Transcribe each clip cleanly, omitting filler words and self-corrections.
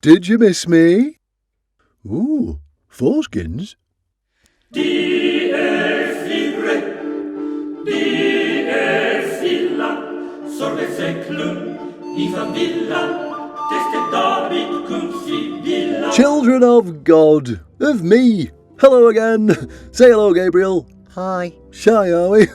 Did you miss me? Ooh, foreskins? Die figre, die filla, sorge seclum, I favilla, teste David cum Sibylla. Children of God, of me. Hello again. Say hello, Gabriel. Hi. Shy, are we?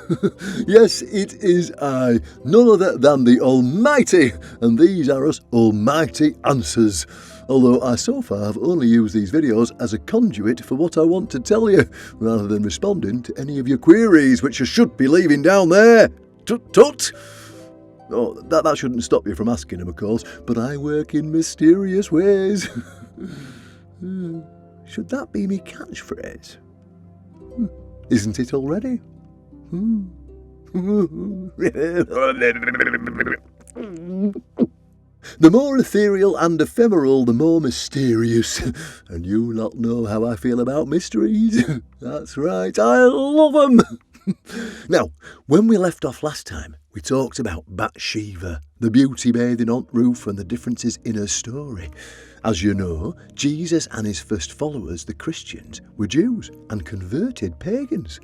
Yes, it is I, none other than the Almighty, and these are us almighty answers. Although I so far have only used these videos as a conduit for what I want to tell you, rather than responding to any of your queries, which you should be leaving down there. Tut! Oh, that shouldn't stop you from asking them, of course, but I work in mysterious ways. Should that be me catchphrase? Isn't it already? The more ethereal and ephemeral, the more mysterious. And you lot know how I feel about mysteries. That's right, I love them. Now, when we left off last time, we talked about Bathsheba, the beauty bathing Aunt Ruth, and the differences in her story. As you know, Jesus and his first followers, the Christians, were Jews and converted pagans.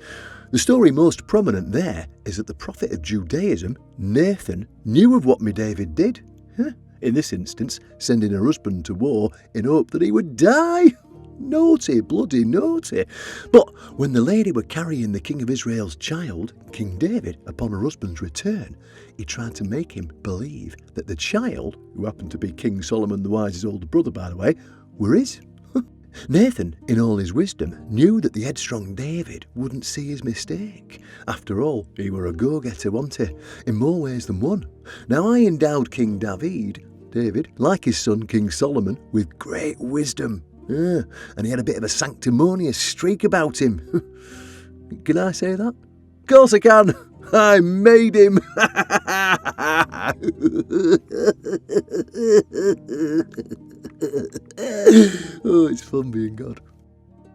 The story most prominent there is that the prophet of Judaism, Nathan, knew of what David did. In this instance, sending her husband to war in hope that he would die. Naughty, bloody naughty. But when the lady were carrying the king of Israel's child, King David, upon her husband's return, he tried to make him believe that the child, who happened to be King Solomon the Wise's older brother, by the way, were his. Nathan, in all his wisdom, knew that the headstrong David wouldn't see his mistake. After all, he were a go-getter, wasn't he? In more ways than one. Now, I endowed King David, like his son King Solomon, with great wisdom. And he had a bit of a sanctimonious streak about him. Can I say that? Of course I can. I made him. Oh, it's fun being God.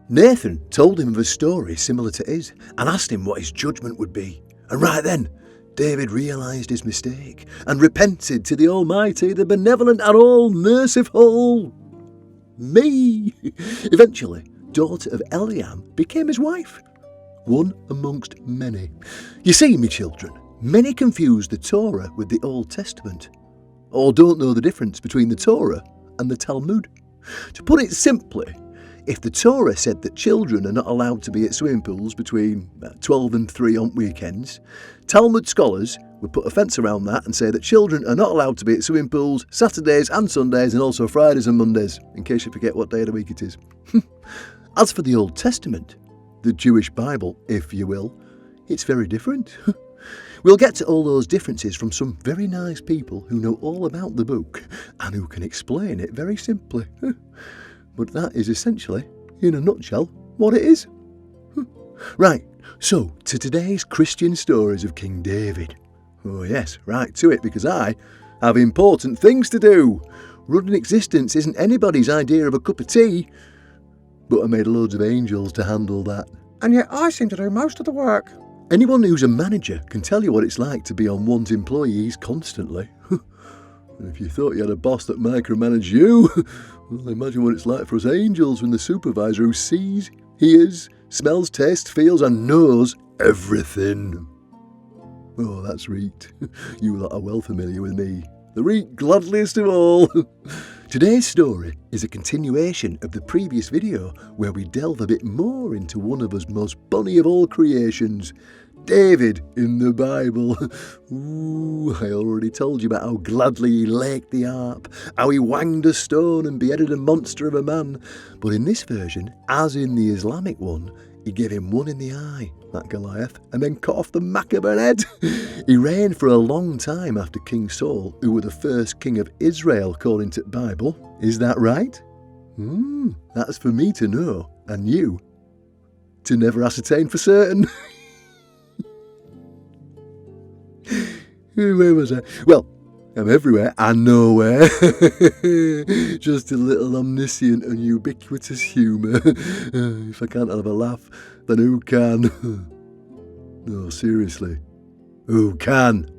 Nathan told him of a story similar to his and asked him what his judgment would be. And right then, David realised his mistake and repented to the Almighty, the benevolent and all-merciful. Me! Eventually, daughter of Eliam became his wife. One amongst many. You see, me children, many confuse the Torah with the Old Testament, or don't know the difference between the Torah and the Talmud. To put it simply, if the Torah said that children are not allowed to be at swimming pools between 12 and 3 on weekends, Talmud scholars would put a fence around that and say that children are not allowed to be at swimming pools Saturdays and Sundays and also Fridays and Mondays, in case you forget what day of the week it is. As for the Old Testament, the Jewish Bible, if you will, it's very different. We'll get to all those differences from some very nice people who know all about the book and who can explain it very simply. But that is essentially, in a nutshell, what it is. Right, so to today's Christian stories of King David. Oh yes, right to it, because I have important things to do. Running existence isn't anybody's idea of a cup of tea. But I made loads of angels to handle that. And yet I seem to do most of the work. Anyone who's a manager can tell you what it's like to be on one's employees constantly. And if you thought you had a boss that micromanaged you, well, imagine what it's like for us angels when the supervisor who sees, hears, smells, tastes, feels and knows everything. Oh, that's Reet. You lot are well familiar with me. The Reet gladliest of all. Today's story is a continuation of the previous video where we delve a bit more into one of us most bonny of all creations, David in the Bible. Ooh, I already told you about how gladly he laked the harp, how he wanged a stone and beheaded a monster of a man. But in this version, as in the Islamic one, he gave him one in the eye, that Goliath, and then cut off the Maccabean head. He reigned for a long time after King Saul, who was the first king of Israel according to the Bible. Is that right? That's for me to know, and you to never ascertain for certain. Where was I? Well, I'm everywhere and nowhere. Just a little omniscient and ubiquitous humour. If I can't have a laugh, then who can? No, seriously, who can?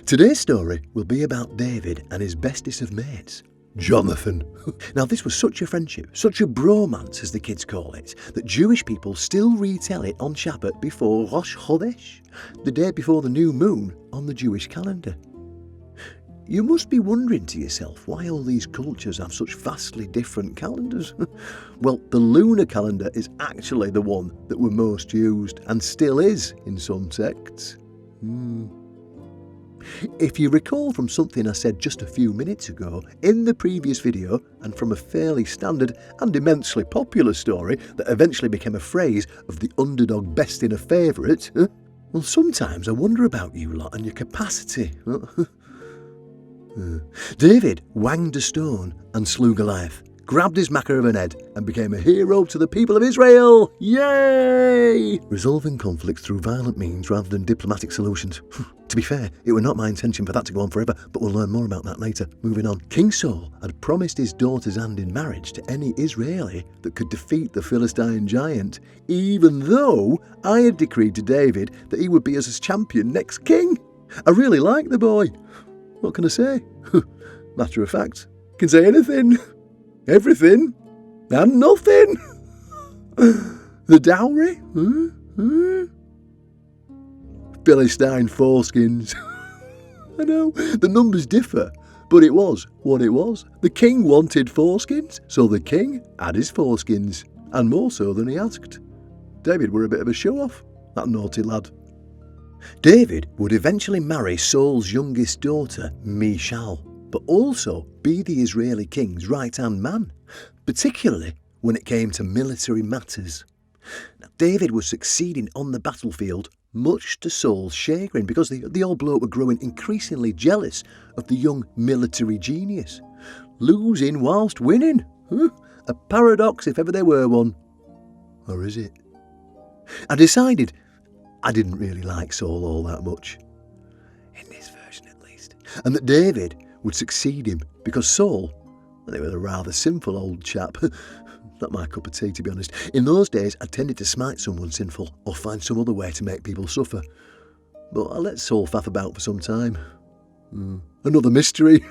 Today's story will be about David and his bestest of mates, Jonathan. Now, this was such a friendship, such a bromance, as the kids call it, that Jewish people still retell it on Shabbat before Rosh Chodesh, the day before the new moon on the Jewish calendar. You must be wondering to yourself why all these cultures have such vastly different calendars. Well, the lunar calendar is actually the one that were most used, and still is in some sects. If you recall from something I said just a few minutes ago in the previous video, and from a fairly standard and immensely popular story that eventually became a phrase of the underdog besting a favourite, well, sometimes I wonder about you lot and your capacity. David wanged a stone and slew Goliath, grabbed his macker of an head and became a hero to the people of Israel. Yay! Resolving conflicts through violent means rather than diplomatic solutions. To be fair, it were not my intention for that to go on forever, but we'll learn more about that later. Moving on. King Saul had promised his daughter's hand in marriage to any Israeli that could defeat the Philistine giant, even though I had decreed to David that he would be as his champion next king. I really like the boy. What can I say? Matter of fact, can say anything, everything, and nothing. The dowry? Philistine foreskins. I know, the numbers differ, but it was what it was. The king wanted foreskins, so the king had his foreskins, and more so than he asked. David were a bit of a show-off, that naughty lad. David would eventually marry Saul's youngest daughter, Michal, but also be the Israeli king's right-hand man, particularly when it came to military matters. Now, David was succeeding on the battlefield, much to Saul's chagrin, because the old bloke were growing increasingly jealous of the young military genius. Losing whilst winning. A paradox if ever there were one. Or is it? I decided I didn't really like Saul all that much, in this version at least, and that David would succeed him because Saul, well, he was a rather sinful old chap. Not my cup of tea, to be honest. In those days, I tended to smite someone sinful or find some other way to make people suffer. But I let Saul faff about for some time. Another mystery.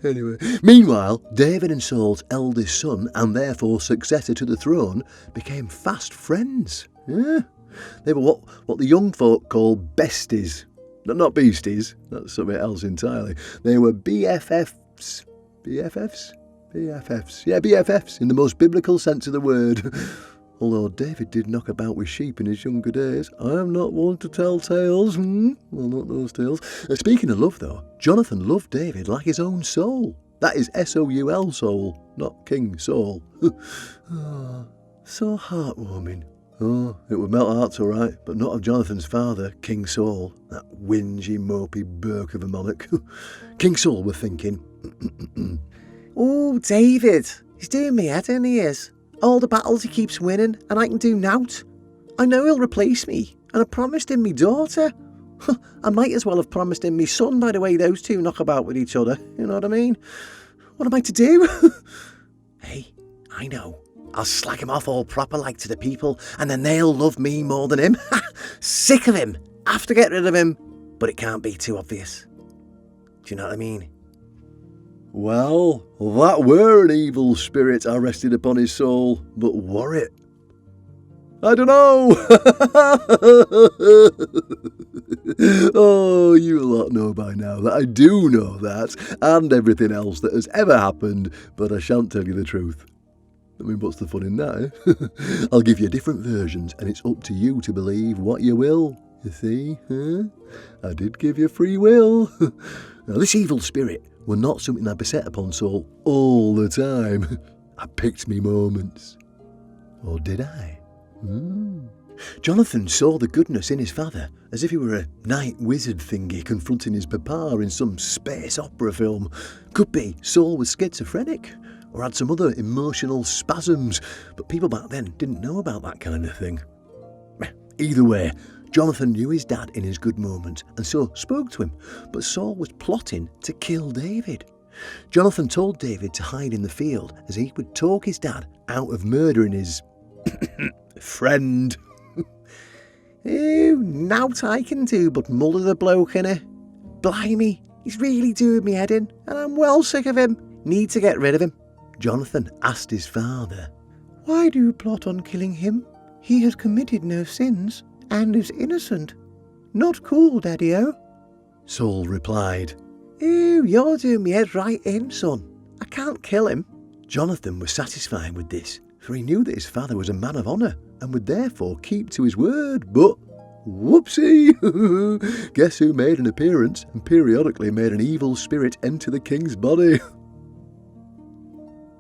Anyway, meanwhile, David and Saul's eldest son, and therefore successor to the throne, became fast friends. Yeah. They were what the young folk call besties. Not beasties, that's something else entirely. They were BFFs. BFFs? BFFs. Yeah, BFFs, in the most biblical sense of the word. Although David did knock about with sheep in his younger days. I am not one to tell tales. Well, not those tales. Speaking of love, though, Jonathan loved David like his own soul. That is S-O-U-L soul, not King Saul. So heartwarming. Oh, it would melt hearts all right, but not of Jonathan's father, King Saul, that whingy, mopey burk of a monarch. King Saul were thinking, Oh, David, he's doing me head in, he is. All the battles he keeps winning, and I can do nought. I know he'll replace me, and I promised him me daughter. I might as well have promised him me son by the way those two knock about with each other, you know what I mean? What am I to do? Hey, I know. I'll slag him off all proper like to the people, and then they'll love me more than him. Sick of him. Have to get rid of him. But it can't be too obvious. Do you know what I mean? well, that were an evil spirit I rested upon his soul, but were it? I don't know. Oh, you lot know by now that I do know that, and everything else that has ever happened, but I shan't tell you the truth. I mean, what's the fun in that, eh? I'll give you different versions, and it's up to you to believe what you will, you see, huh? I did give you free will. Now, this evil spirit were not something I beset upon Saul all the time. I picked me moments. Or did I? Jonathan saw the goodness in his father, as if he were a night wizard thingy confronting his papa in some space opera film. Could be Saul was schizophrenic, or had some other emotional spasms, but people back then didn't know about that kind of thing. Either way, Jonathan knew his dad in his good moment, and so spoke to him, but Saul was plotting to kill David. Jonathan told David to hide in the field, as he would talk his dad out of murdering his friend. Nowt I can do but muller the bloke, innit? Blimey, he's really doing me head in, and I'm well sick of him. Need to get rid of him. Jonathan asked his father, Why do you plot on killing him? He has committed no sins, and is innocent. Not cool, Daddy-o. Saul replied. You're doing me head right in, son. I can't kill him. Jonathan was satisfied with this, for he knew that his father was a man of honour and would therefore keep to his word. But, whoopsie! Guess who made an appearance and periodically made an evil spirit enter the king's body?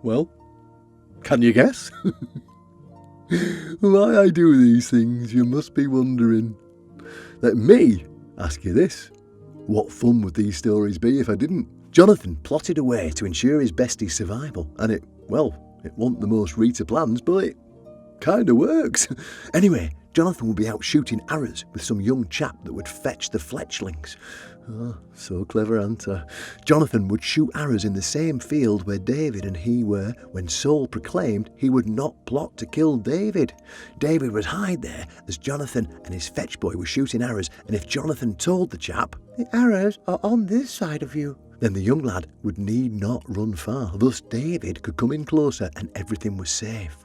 Well, can you guess? Why I do these things, you must be wondering. Let me ask you this. What fun would these stories be if I didn't? Jonathan plotted away to ensure his bestie's survival, and it wasn't the most Rita plans, but it kinda works. Anyway, Jonathan would be out shooting arrows with some young chap that would fetch the fletchlings. Oh, so clever, ain't I? Jonathan would shoot arrows in the same field where David and he were when Saul proclaimed he would not plot to kill David. David would hide there as Jonathan and his fetch boy were shooting arrows, and if Jonathan told the chap, The arrows are on this side of you, then the young lad would need not run far. Thus David could come in closer and everything was safe.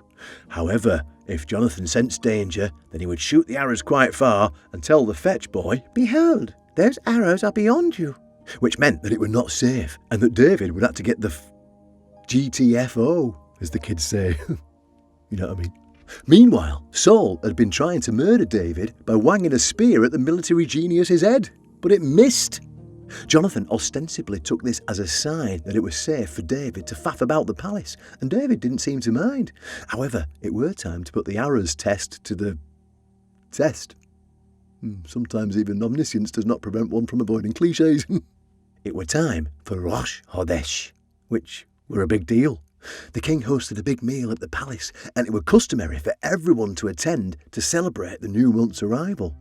However, if Jonathan sensed danger, then he would shoot the arrows quite far and tell the fetch boy, Behold, those arrows are beyond you. Which meant that it was not safe and that David would have to get the GTFO, as the kids say. You know what I mean? Meanwhile, Saul had been trying to murder David by wanging a spear at the military genius's head, but it missed. Jonathan ostensibly took this as a sign that it was safe for David to faff about the palace, and David didn't seem to mind. However, it were time to put the arrows test to the test. Sometimes even omniscience does not prevent one from avoiding cliches. It were time for Rosh Hodesh, which were a big deal. The king hosted a big meal at the palace, and it were customary for everyone to attend to celebrate the new month's arrival.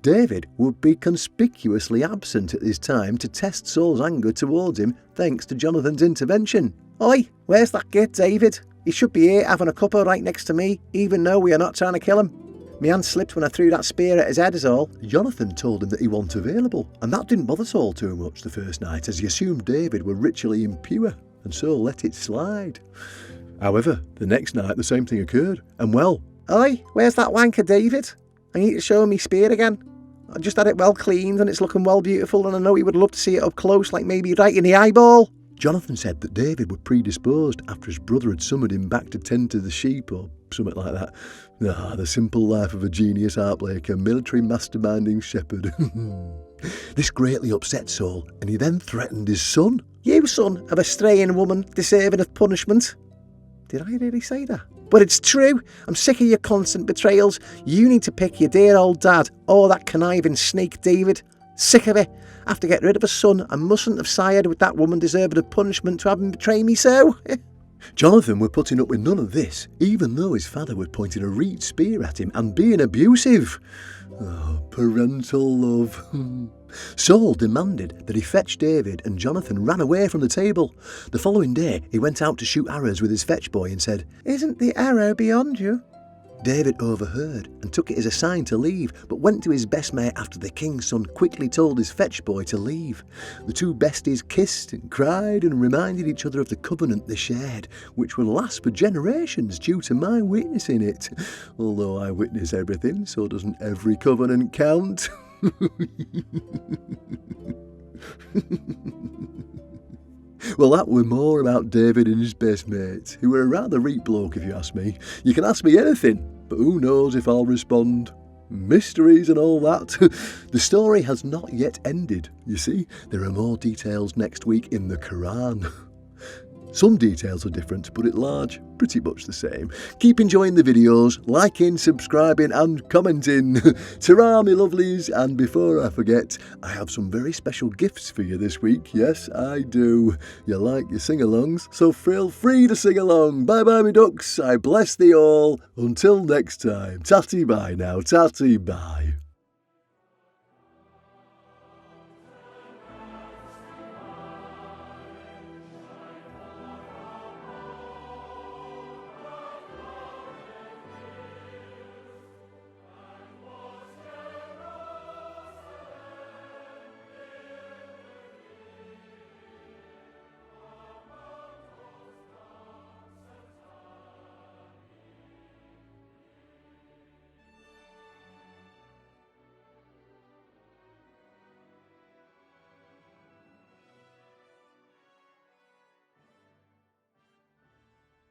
David would be conspicuously absent at this time to test Saul's anger towards him thanks to Jonathan's intervention. Oi, where's that git, David? He should be here having a cuppa right next to me, even though we are not trying to kill him. My hand slipped when I threw that spear at his head is all. Jonathan told him that he wasn't available, and that didn't bother Saul too much the first night, as he assumed David were ritually impure, and Saul let it slide. However, the next night the same thing occurred, and well... Oi, where's that wanker, David? I need to show him my spear again. I just had it well cleaned and it's looking well beautiful, and I know he would love to see it up close, like maybe right in the eyeball. Jonathan said that David was predisposed after his brother had summoned him back to tend to the sheep or something like that. The simple life of a genius heartbreaker, military masterminding shepherd. This greatly upset Saul, and he then threatened his son. You son of a straying woman, deserving of punishment. Did I really say that? But it's true. I'm sick of your constant betrayals. You need to pick your dear old dad, or that conniving snake David. Sick of it. I have to get rid of a son I mustn't have sired with that woman deserving of punishment to have him betray me so. Jonathan were putting up with none of this, even though his father was pointing a reed spear at him and being abusive. Oh, parental love. Saul demanded that he fetch David, and Jonathan ran away from the table. The following day, he went out to shoot arrows with his fetch boy and said, Isn't the arrow beyond you? David overheard and took it as a sign to leave, but went to his best mate after the king's son quickly told his fetch boy to leave. The two besties kissed and cried and reminded each other of the covenant they shared, which will last for generations due to my witnessing it. Although I witness everything, so doesn't every covenant count? Well, that were more about David and his best mate, who were a rather reet bloke if you ask me. You can ask me anything, but who knows if I'll respond. Mysteries and all that. The story has not yet ended, you see. There are more details next week in the Quran. Some details are different, but at large, pretty much the same. Keep enjoying the videos, liking, subscribing and commenting. Ta-ra, me lovelies, and before I forget, I have some very special gifts for you this week. Yes, I do. You like your sing-alongs, so feel free to sing along. Bye-bye, me ducks. I bless thee all. Until next time. Tatty bye now. Tatty bye.